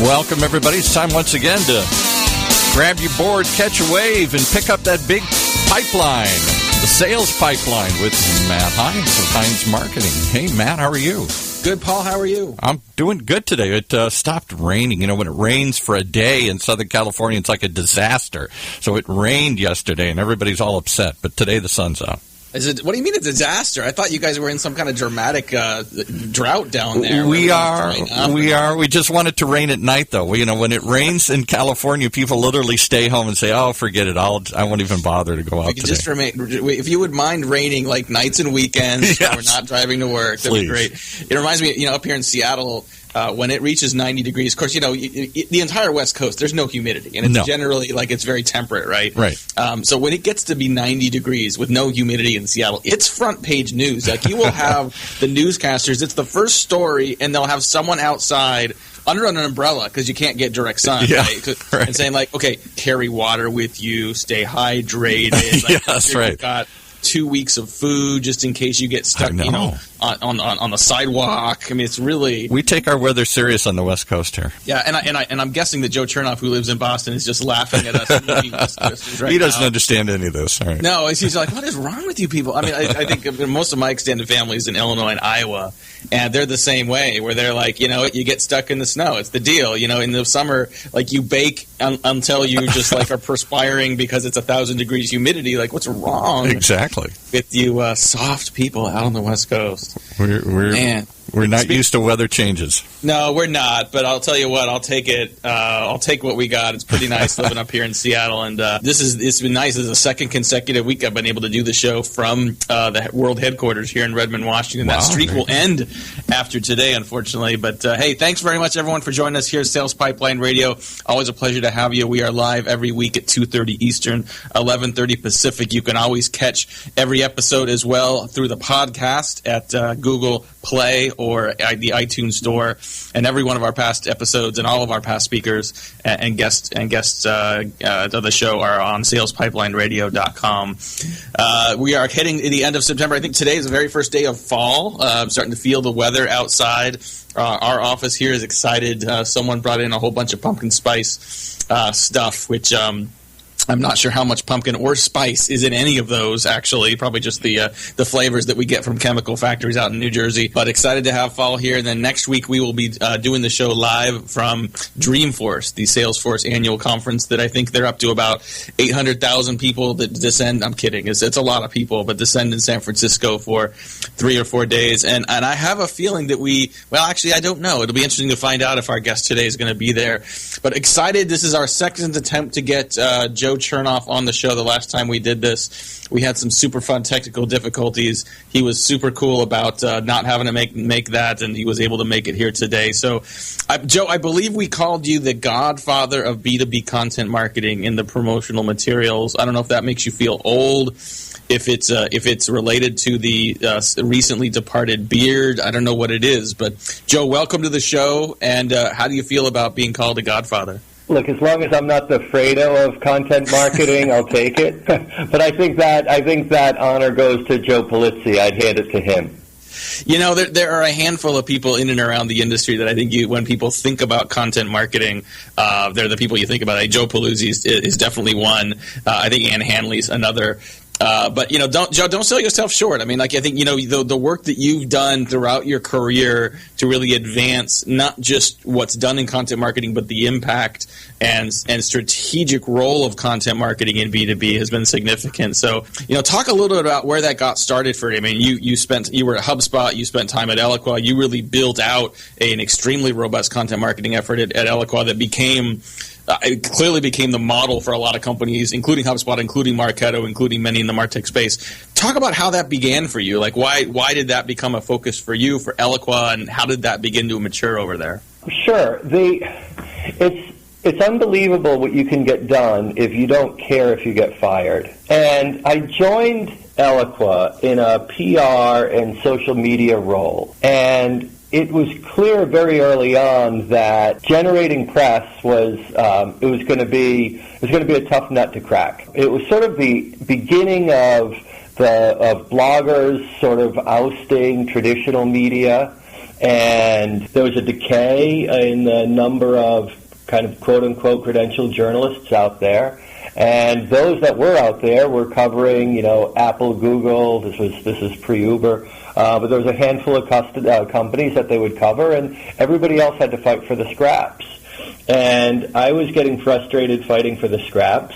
Welcome, everybody. It's time once again to grab your board, catch a wave, and pick up that big pipeline, the sales pipeline with Matt Hines of Hines Marketing. Hey, Matt, how are you? Good, Paul. How are you? I'm doing good today. It stopped raining. You know, when it rains for a day in Southern California, it's like a disaster. So it rained yesterday, and everybody's all upset. But today the sun's out. What do you mean a disaster? I thought you guys were in some kind of dramatic drought down there. We are. We just want it to rain at night, though. When it rains in California, people literally stay home and say, "Oh, forget it. I won't even bother to go out today." Just if you would mind raining like nights and weekends, yes. We're not driving to work. That'd be great. It reminds me, up here in Seattle. When it reaches 90 degrees, of course, the entire West Coast, there's no humidity. And it's generally it's very temperate, right? Right. So when it gets to be 90 degrees with no humidity in Seattle, it's front page news. Like, you will have the newscasters, it's the first story, and they'll have someone outside under an umbrella because you can't get direct sun, right? And saying, okay, carry water with you, stay hydrated. That's right. You've got 2 weeks of food just in case you get stuck, on the sidewalk. I mean, it's really... We take our weather serious on the West Coast here. Yeah, and I'm guessing that Joe Chernov, who lives in Boston, is just laughing at us. He doesn't understand any of this. Right. No, he's like, what is wrong with you people? I mean, I think most of my extended family is in Illinois and Iowa, and they're the same way, where they're like, you get stuck in the snow. It's the deal. In the summer, you bake until you just are perspiring because it's 1,000 degrees humidity. Like, what's wrong? Exactly. With you soft people out on the West Coast. We're not used to weather changes. No, we're not. But I'll tell you what, I'll take it. I'll take what we got. It's pretty nice living up here in Seattle, and it's been nice. This is the second consecutive week I've been able to do the show from the world headquarters here in Redmond, Washington. Wow, that streak will end after today, unfortunately. But hey, thanks very much, everyone, for joining us here at Sales Pipeline Radio. Always a pleasure to have you. We are live every week at 2:30 Eastern, 11:30 Pacific. You can always catch every episode as well through the podcast at Google Play or the iTunes Store, and every one of our past episodes and all of our past speakers and guests of the show are on salespipelineradio.com. We are heading to the end of September. I think today is the very first day of fall. I'm starting to feel the weather outside. Our office here is excited. Someone brought in a whole bunch of pumpkin spice stuff, which... I'm not sure how much pumpkin or spice is in any of those, actually. Probably just the flavors that we get from chemical factories out in New Jersey. But excited to have fall here. And then next week we will be doing the show live from Dreamforce, the Salesforce annual conference that I think they're up to about 800,000 people that descend. I'm kidding. It's a lot of people, but descend in San Francisco for 3 or 4 days. And I have a feeling that actually, I don't know. It'll be interesting to find out if our guest today is going to be there. But excited. This is our second attempt to get Joe Chernov on the show. The last time we did this, we had some super fun technical difficulties. He was super cool about not having to make that, and he was able to make it here today. So, Joe, I believe we called you the godfather of B2B content marketing in the promotional materials. I don't know if that makes you feel old, if it's related to the recently departed beard. I don't know what it is, but Joe, welcome to the show. And how do you feel about being called a godfather? Look, as long as I'm not the Fredo of content marketing, I'll take it. But I think that honor goes to Joe Polizzi. I'd hand it to him. There are a handful of people in and around the industry that I think when people think about content marketing, they're the people you think about. Joe Polizzi is definitely one. I think Ann Hanley's another. But don't sell yourself short. I mean, I think the work that you've done throughout your career to really advance not just what's done in content marketing, but the impact and strategic role of content marketing in B2B has been significant. So, talk a little bit about where that got started for you. I mean, you were at HubSpot, you spent time at Eloqua, you really built out an extremely robust content marketing effort at Eloqua that it clearly became the model for a lot of companies, including HubSpot, including Marketo, including many in the MarTech space. Talk about how that began for you. Like, why did that become a focus for you, for Eloqua, and how did that begin to mature over there? Sure. It's unbelievable what you can get done if you don't care if you get fired. And I joined Eloqua in a PR and social media role, and it was clear very early on that generating press was going to be a tough nut to crack. It was sort of the beginning of bloggers sort of ousting traditional media. And there was a decay in the number of kind of quote-unquote credentialed journalists out there. And those that were out there were covering, Apple, Google. This is pre-Uber. But there was a handful of companies that they would cover, and everybody else had to fight for the scraps. And I was getting frustrated fighting for the scraps.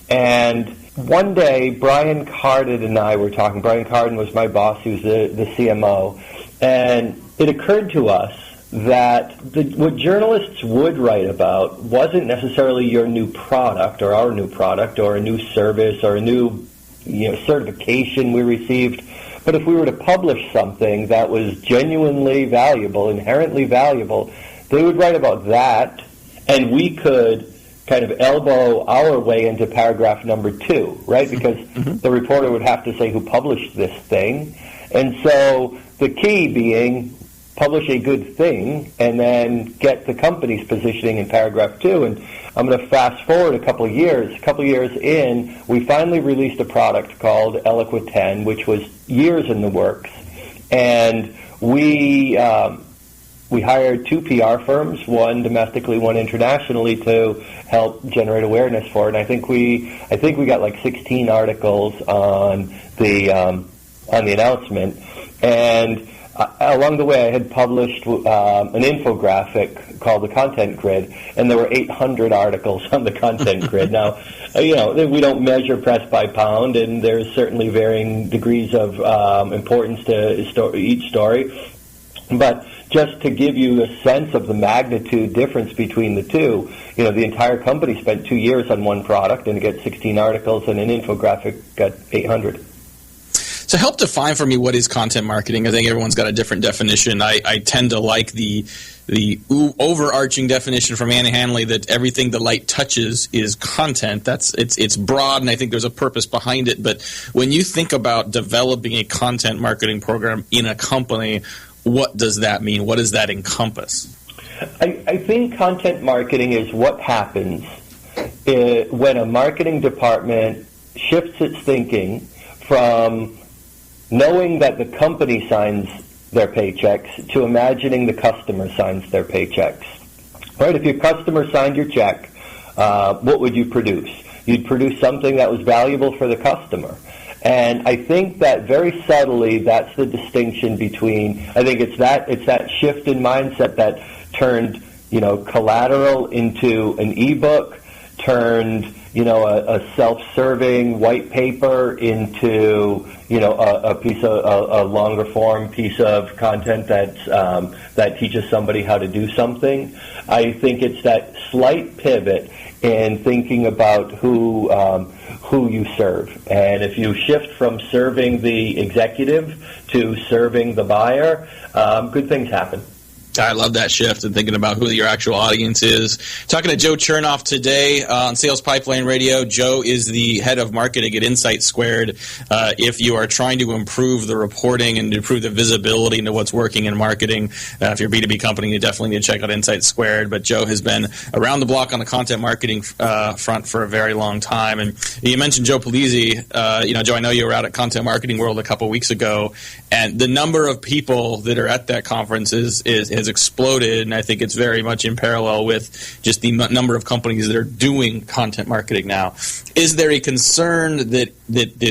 And one day, Brian Cardin and I were talking. Brian Cardin was my boss. He was the CMO. And it occurred to us that what journalists would write about wasn't necessarily your new product or our new product or a new service or a new certification we received. But if we were to publish something that was genuinely valuable, inherently valuable, they would write about that, and we could kind of elbow our way into paragraph number 2, right? Because the reporter would have to say who published this thing. And so the key being publish a good thing and then get the company's positioning in paragraph 2. And I'm going to fast forward a couple of years. A couple of years in, we finally released a product called Eloqua 10, which was years in the works. And we hired 2 PR firms, one domestically, one internationally, to help generate awareness for it. And I think we got like 16 articles on the announcement. And along the way, I had published an infographic called the Content Grid, and there were 800 articles on the Content Grid. Now, we don't measure press by pound, and there's certainly varying degrees of importance to each story. But just to give you a sense of the magnitude difference between the two, the entire company spent 2 years on one product, and to get 16 articles and an infographic got 800. So help define for me what is content marketing. I think everyone's got a different definition. I tend to like the overarching definition from Anna Hanley that everything the light touches is content. It's broad, and I think there's a purpose behind it. But when you think about developing a content marketing program in a company, what does that mean? What does that encompass? I think content marketing is what happens when a marketing department shifts its thinking from knowing that the company signs their paychecks to imagining the customer signs their paychecks. Right? If your customer signed your check, what would you produce? You'd produce something that was valuable for the customer. And I think that very subtly, that's the distinction between, I think it's that shift in mindset that turned, collateral into an ebook, turned, a self-serving white paper into, a piece of a longer form piece of content that teaches somebody how to do something. I think it's that slight pivot in thinking about who you serve. And if you shift from serving the executive to serving the buyer, good things happen. I love that shift and thinking about who your actual audience is. Talking to Joe Chernov today on Sales Pipeline Radio. Joe is the head of marketing at Insight Squared. If you are trying to improve the reporting and improve the visibility into what's working in marketing, if you're a B2B company, you definitely need to check out Insight Squared. But Joe has been around the block on the content marketing front for a very long time. And you mentioned Joe Polizzi. Joe, I know you were out at Content Marketing World a couple weeks ago, and the number of people that are at that conference has exploded, and I think it's very much in parallel with just the number of companies that are doing content marketing now. Is there a concern that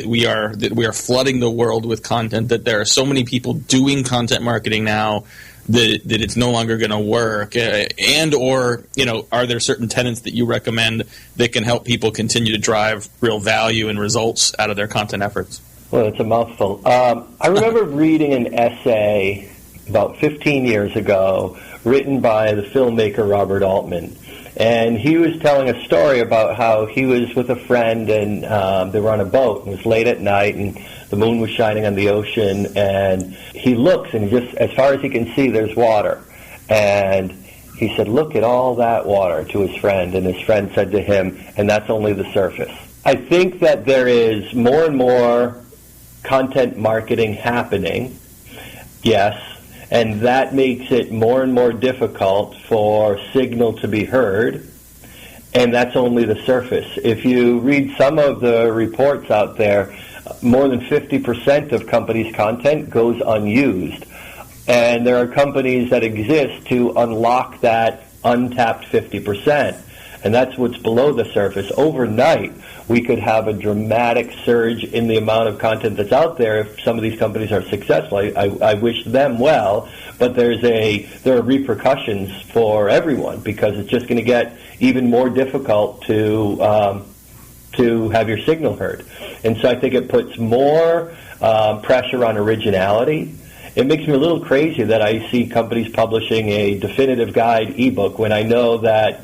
we are flooding the world with content, that there are so many people doing content marketing now that it's no longer going to work, and or are there certain tenets that you recommend that can help people continue to drive real value and results out of their content efforts? Well, it's a mouthful. I remember reading an essay about 15 years ago, written by the filmmaker Robert Altman. And he was telling a story about how he was with a friend, and they were on a boat, and it was late at night, and the moon was shining on the ocean, and he looks, and just as far as he can see, there's water. And he said, "Look at all that water," to his friend, and his friend said to him, "And that's only the surface." I think that there is more and more content marketing happening, yes, and that makes it more and more difficult for signal to be heard, and that's only the surface. If you read some of the reports out there, more than 50% of companies' content goes unused. And there are companies that exist to unlock that untapped 50%. And that's what's below the surface. Overnight, we could have a dramatic surge in the amount of content that's out there if some of these companies are successful. I wish them well, but there are repercussions for everyone because it's just going to get even more difficult to have your signal heard. And so I think it puts more pressure on originality. It makes me a little crazy that I see companies publishing a definitive guide ebook when I know that,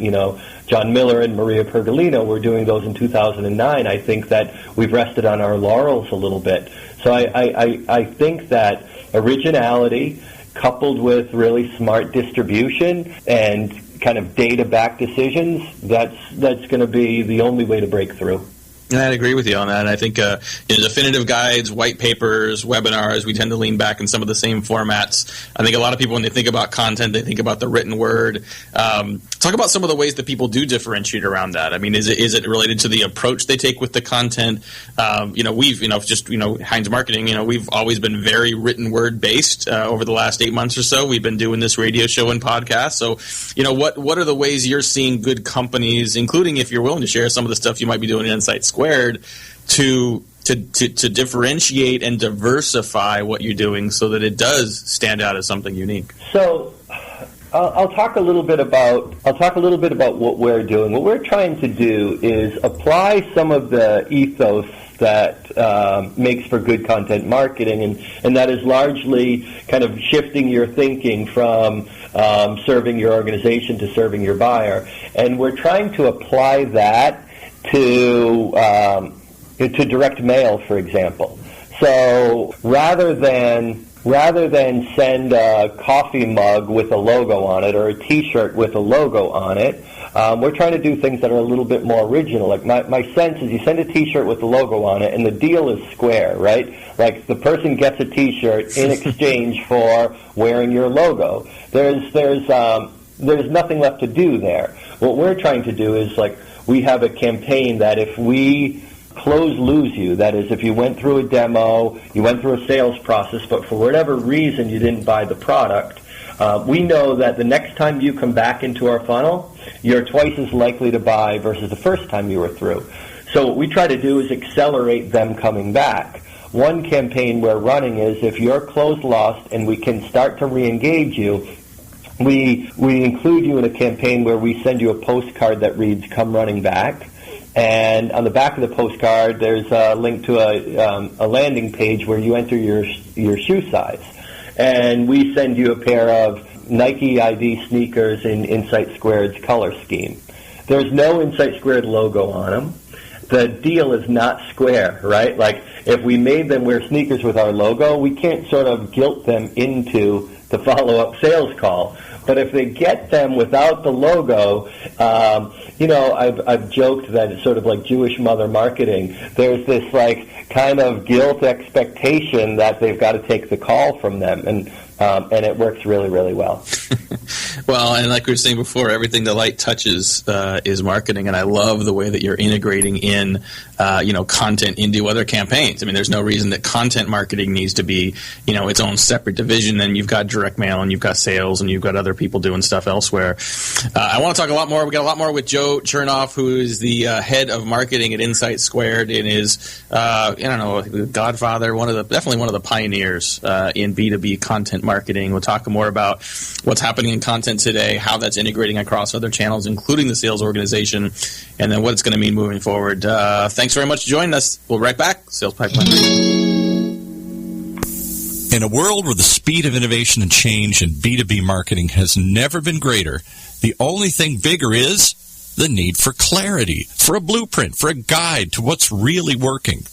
John Miller and Maria Pergolino were doing those in 2009. I think that we've rested on our laurels a little bit. So I think that originality coupled with really smart distribution and kind of data-backed decisions, that's going to be the only way to break through. And I'd agree with you on that. And I think definitive guides, white papers, webinars, we tend to lean back in some of the same formats. I think a lot of people, when they think about content, they think about the written word. Talk about some of the ways that people do differentiate around that. I mean, is it related to the approach they take with the content? Heinz Marketing, we've always been very written word based over the last 8 months or so. We've been doing this radio show and podcast. So, what are the ways you're seeing good companies, including if you're willing to share some of the stuff you might be doing in Insight Squared, to differentiate and diversify what you're doing so that it does stand out as something unique? So I'll talk a little bit about what we're doing. What we're trying to do is apply some of the ethos that makes for good content marketing, and that is largely kind of shifting your thinking from serving your organization to serving your buyer. And we're trying to apply that to direct mail, for example. So rather than send a coffee mug with a logo on it or a T-shirt with a logo on it, we're trying to do things that are a little bit more original. Like my sense is you send a T-shirt with the logo on it, and the deal is square, right? Like the person gets a T-shirt in exchange for wearing your logo. There's nothing left to do there. What we're trying to do is we have a campaign that if we lose you, that is, if you went through a demo, you went through a sales process, but for whatever reason you didn't buy the product, we know that the next time you come back into our funnel, you're twice as likely to buy versus the first time you were through. So what we try to do is accelerate them coming back. One campaign we're running is if you're closed lost and we can start to re-engage you, we include you in a campaign where we send you a postcard that reads, "Come running back." And on the back of the postcard, there's a link to a landing page where you enter your shoe size. And we send you a pair of Nike ID sneakers in Insight Squared's color scheme. There's no Insight Squared logo on them. The deal is not square, right? Like, if we made them wear sneakers with our logo, we can't sort of guilt them into the follow-up sales call. But if they get them without the logo, I've joked that it's sort of like Jewish mother marketing. There's this kind of guilt expectation that they've got to take the call from them, and it works really, really well. Well, and like we were saying before, everything the light touches is marketing, and I love the way that you're integrating in, content into other campaigns. I mean, there's no reason that content marketing needs to be, its own separate division. Then you've got direct mail, and you've got sales, and you've got other people doing stuff elsewhere. I want to talk a lot more. We got a lot more with Joe Chernov, who is the head of marketing at Insight Squared, and is, godfather, definitely one of the pioneers in B2B content marketing. We'll talk more about what's happening in content today, how that's integrating across other channels, including the sales organization, and then what it's going to mean moving forward. Thanks very much for joining us. We'll be right back. Sales Pipeline. In a world where the speed of innovation and change in B2B marketing has never been greater, the only thing bigger is the need for clarity, for a blueprint, for a guide to what's really working.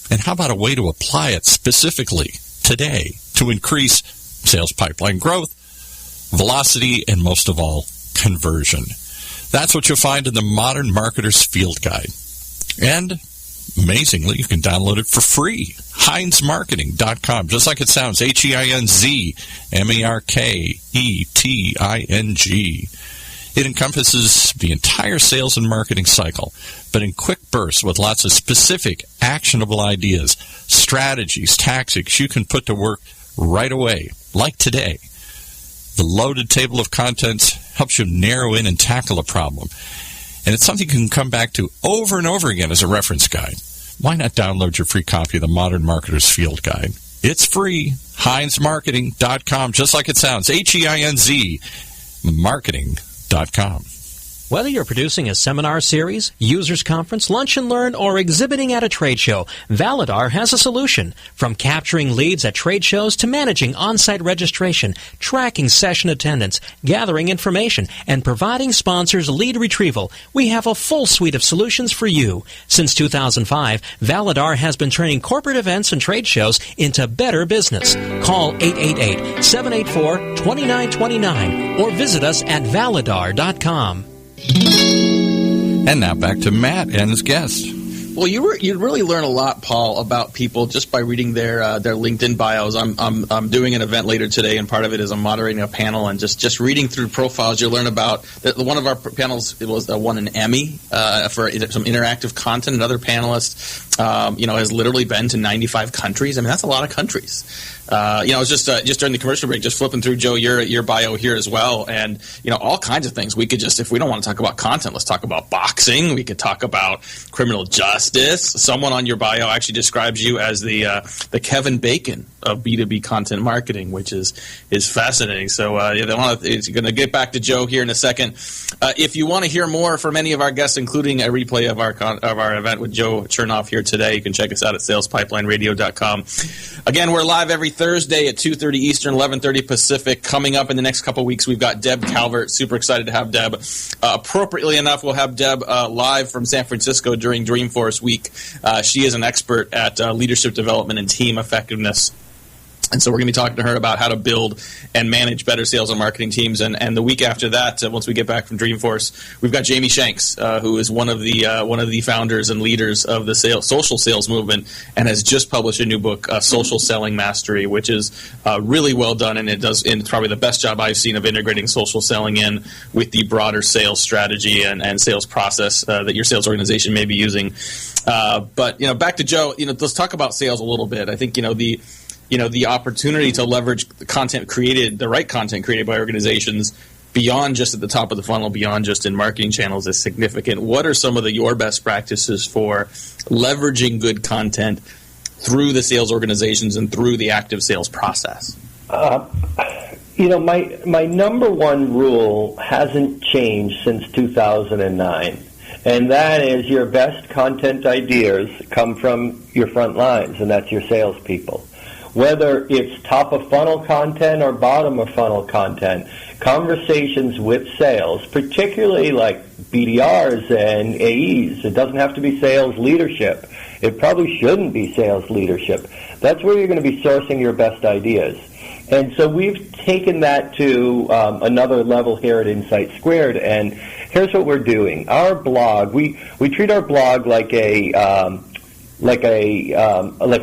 And how about a way to apply it specifically today to increase sales pipeline growth, velocity, and most of all, conversion? That's what you'll find in the Modern Marketer's Field Guide. And amazingly, you can download it for free. HeinzMarketing.com, just like it sounds, HeinzMarketing. It encompasses the entire sales and marketing cycle, but in quick bursts with lots of specific, actionable ideas, strategies, tactics you can put to work right away, like today. The loaded table of contents helps you narrow in and tackle a problem. And it's something you can come back to over and over again as a reference guide. Why not download your free copy of the Modern Marketer's Field Guide? It's free. HeinzMarketing.com, just like it sounds. HEINZ, marketing.com. Whether you're producing a seminar series, users conference, lunch and learn, or exhibiting at a trade show, Validar has a solution. From capturing leads at trade shows to managing on-site registration, tracking session attendance, gathering information, and providing sponsors lead retrieval, we have a full suite of solutions for you. Since 2005, Validar has been turning corporate events and trade shows into better business. Call 888-784-2929 or visit us at validar.com. And now back to Matt and his guest. Well, you really learn a lot, Paul, about people just by reading their LinkedIn bios. I'm doing an event later today, and part of it is I'm moderating a panel, and just reading through profiles, you learn about one of our panels. It was won an Emmy for some interactive content. Another panelist, has literally been to 95 countries. I mean, that's a lot of countries. It's just during the commercial break, just flipping through, Joe, your bio here as well, and all kinds of things. We could if we don't want to talk about content, let's talk about boxing. We could talk about criminal justice. Someone on your bio actually describes you as the Kevin Bacon of B2B content marketing, which is fascinating. So it's going to get back to Joe here in a second. If you want to hear more from any of our guests, including a replay of our event with Joe Chernov here today, you can check us out at salespipelineradio.com. Again, we're live every Thursday at 2:30 Eastern, 11:30 Pacific. Coming up in the next couple weeks, we've got Deb Calvert. Super excited to have Deb. Appropriately enough, we'll have Deb live from San Francisco during Dreamforce Week. She is an expert at leadership development and team effectiveness. And so we're going to be talking to her about how to build and manage better sales and marketing teams. And the week after that, once we get back from Dreamforce, we've got Jamie Shanks, who is one of the founders and leaders of the social sales movement, and has just published a new book, Social Selling Mastery, which is really well done, and it's probably the best job I've seen of integrating social selling in with the broader sales strategy and sales process that your sales organization may be using. But back to Joe. Let's talk about sales a little bit. I think the opportunity to leverage the right content created by organizations beyond just at the top of the funnel, beyond just in marketing channels, is significant. What are some of your best practices for leveraging good content through the sales organizations and through the active sales process? My number one rule hasn't changed since 2009. And that is your best content ideas come from your front lines, and that's your salespeople. Whether it's top-of-funnel content or bottom-of-funnel content, conversations with sales, particularly like BDRs and AEs, it doesn't have to be sales leadership. It probably shouldn't be sales leadership. That's where you're going to be sourcing your best ideas. And so we've taken that to another level here at Insight Squared, and here's what we're doing. Our blog, we treat our blog like a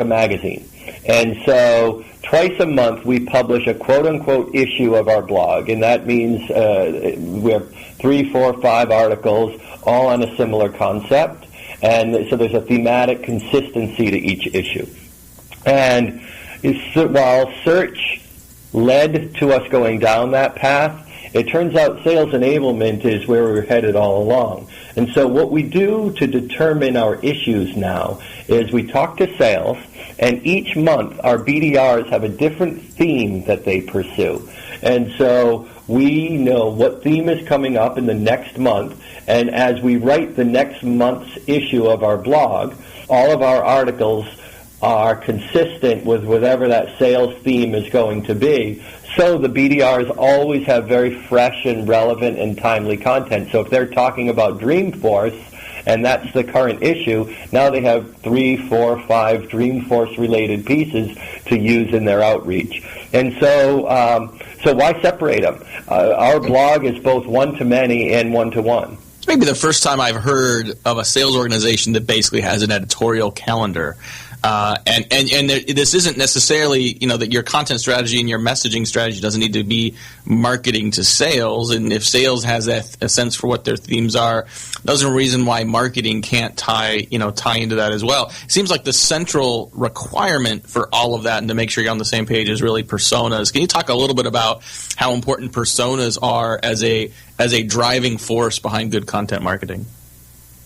magazine. And so twice a month we publish a quote-unquote issue of our blog, and that means we have 3, 4, 5 articles all on a similar concept, and so there's a thematic consistency to each issue. And while search led to us going down that path, it turns out sales enablement is where we're headed all along. And so what we do to determine our issues now is we talk to sales, and each month our BDRs have a different theme that they pursue. And so we know what theme is coming up in the next month, and as we write the next month's issue of our blog, all of our articles are consistent with whatever that sales theme is going to be. So the BDRs always have very fresh and relevant and timely content. So if they're talking about Dreamforce, and that's the current issue, now they have 3, 4, 5 Dreamforce-related pieces to use in their outreach. And so why separate them? Our blog is both one-to-many and one-to-one. It's maybe the first time I've heard of a sales organization that basically has an editorial calendar. This isn't necessarily, that your content strategy and your messaging strategy doesn't need to be marketing to sales. And if sales has a sense for what their themes are, there's a reason why marketing can't tie into that as well. It seems like the central requirement for all of that and to make sure you're on the same page is really personas. Can you talk a little bit about how important personas are as a driving force behind good content marketing?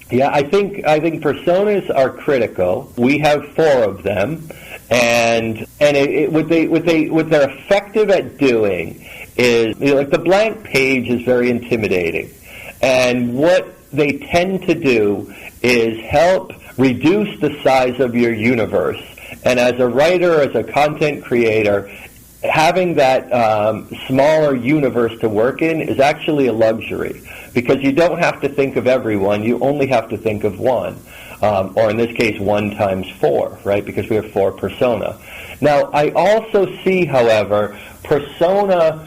Yeah, I think personas are critical. We have 4 of them, and what they're effective at doing is, like, the blank page is very intimidating, and what they tend to do is help reduce the size of your universe. And as a writer, as a content creator, having that smaller universe to work in is actually a luxury, because you don't have to think of everyone, you only have to think of one, or in this case 1 times 4, right, because we have 4 persona. Now, I also see, however, persona,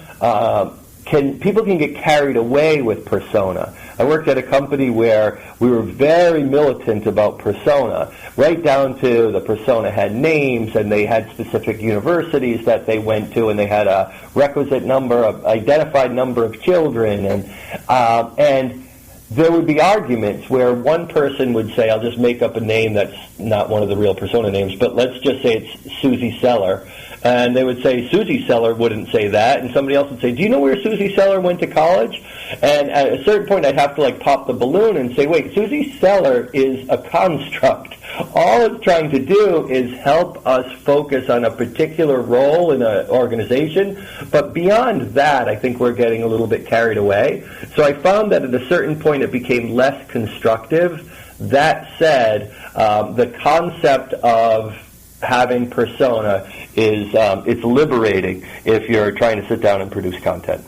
people can get carried away with persona. I worked at a company where we were very militant about persona, right down to the persona had names, and they had specific universities that they went to, and they had a requisite identified number of children, and there would be arguments where one person would say, I'll just make up a name that's not one of the real persona names, but let's just say it's Susie Seller. And they would say, Susie Seller wouldn't say that. And somebody else would say, do you know where Susie Seller went to college? And at a certain point, I'd have to, pop the balloon and say, wait, Susie Seller is a construct. All it's trying to do is help us focus on a particular role in an organization. But beyond that, I think we're getting a little bit carried away. So I found that at a certain point, it became less constructive. That said, the concept of having persona is it's liberating if you're trying to sit down and produce content.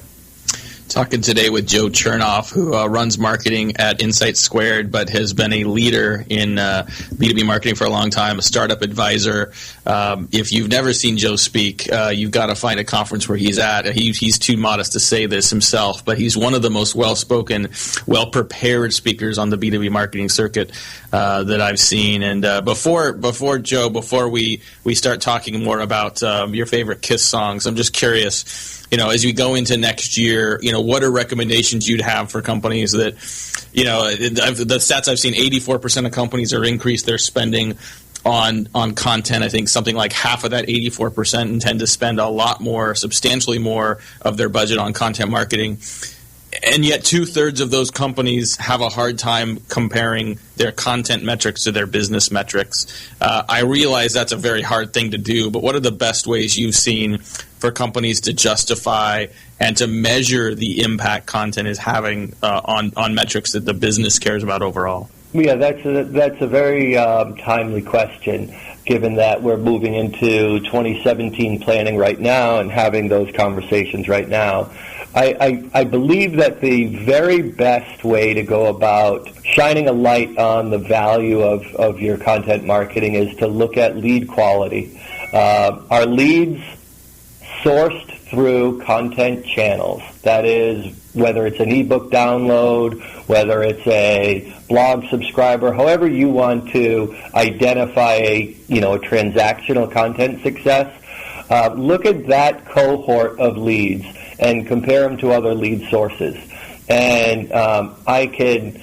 Talking today with Joe Chernov, who runs marketing at Insight Squared, but has been a leader in B2B marketing for a long time, a startup advisor. If you've never seen Joe speak, you've got to find a conference where he's at. He's too modest to say this himself, but he's one of the most well-spoken, well-prepared speakers on the B2B marketing circuit that I've seen. And before Joe, before we start talking more about your favorite Kiss songs, I'm just curious, as we go into next year, what are recommendations you'd have for companies that, the stats I've seen, 84% of companies are increased their spending on content. I think something like half of that 84% intend to spend a lot more, substantially more of their budget on content marketing. And yet 2/3 of those companies have a hard time comparing their content metrics to their business metrics. I realize that's a very hard thing to do, but what are the best ways you've seen for companies to justify and to measure the impact content is having on metrics that the business cares about overall? Yeah, that's a very timely question, given that we're moving into 2017 planning right now and having those conversations right now. I believe that the very best way to go about shining a light on the value of your content marketing is to look at lead quality. Are leads sourced through content channels? That is, whether it's an ebook download, whether it's a blog subscriber, however you want to identify a transactional content success, look at that cohort of leads and compare them to other lead sources. And I can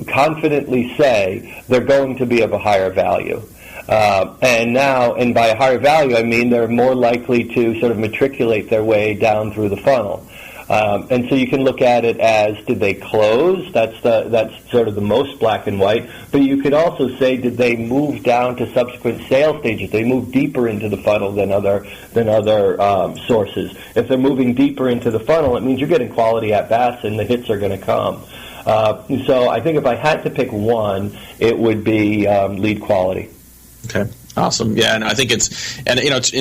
confidently say they're going to be of a higher value. And by a higher value, I mean they're more likely to sort of matriculate their way down through the funnel. And so you can look at it as, did they close? That's sort of the most black and white. But you could also say, did they move down to subsequent sales stages? They move deeper into the funnel than other sources. If they're moving deeper into the funnel, it means you're getting quality at bats, and the hits are going to come. So I think if I had to pick one, it would be lead quality. Okay. Awesome. Yeah, and I think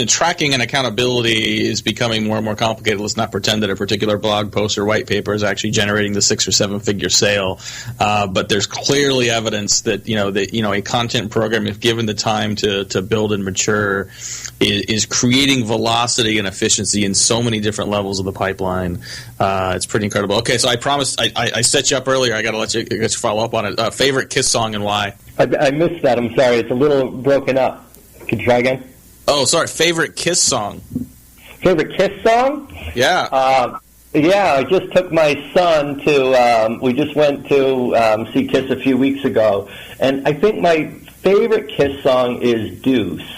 tracking and accountability is becoming more and more complicated. Let's not pretend that a particular blog post or white paper is actually generating the 6 or 7 figure sale. But there's clearly evidence that a content program, if given the time to build and mature, is creating velocity and efficiency in so many different levels of the pipeline. It's pretty incredible. Okay, so I promised I set you up earlier. I got to let you follow up on it. Favorite Kiss song and why? I missed that. I'm sorry. It's a little broken up. Could you try again? Oh, sorry. Favorite Kiss song? Favorite Kiss song? Yeah. Yeah, I just took my son to, we just went to see Kiss a few weeks ago, and I think my favorite Kiss song is Deuce.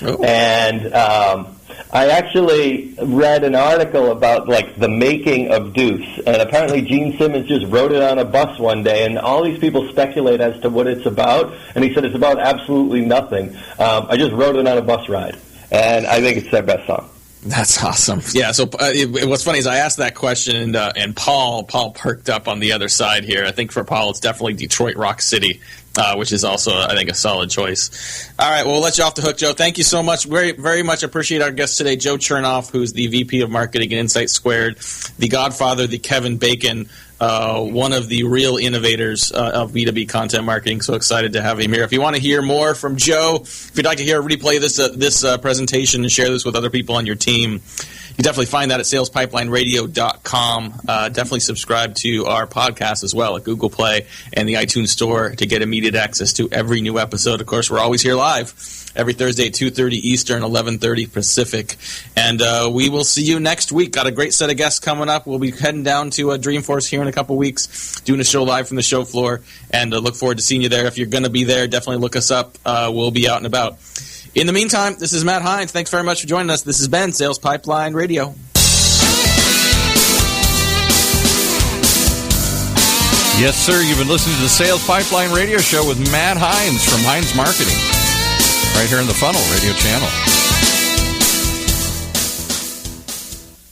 Oh. And I actually read an article about, like, the making of Deuce, and apparently Gene Simmons just wrote it on a bus one day, and all these people speculate as to what it's about, and he said it's about absolutely nothing. I just wrote it on a bus ride, and I think it's their best song. That's awesome. Yeah. So what's funny is I asked that question, and Paul perked up on the other side here. I think for Paul, it's definitely Detroit Rock City, which is also, I think, a solid choice. All right. Well, we'll let you off the hook, Joe. Thank you so much. Very, very much appreciate our guest today, Joe Chernov, who's the VP of Marketing at Insight Squared, the Godfather, the Kevin Bacon, one of the real innovators of B2B content marketing. So excited to have him here. If you want to hear more from Joe, if you'd like to hear a replay of this presentation and share this with other people on your team, you definitely find that at salespipelineradio.com. Definitely subscribe to our podcast as well at Google Play and the iTunes Store to get immediate access to every new episode. Of course, we're always here live every Thursday at 2:30 Eastern, 11:30 Pacific. And we will see you next week. Got a great set of guests coming up. We'll be heading down to Dreamforce here in a couple weeks, doing a show live from the show floor, and look forward to seeing you there. If you're going to be there, definitely look us up. We'll be out and about. In the meantime, this is Matt Hines. Thanks very much for joining us. This has been Sales Pipeline Radio. Yes, sir. You've been listening to the Sales Pipeline Radio Show with Matt Hines from Hines Marketing, right here on the Funnel Radio channel.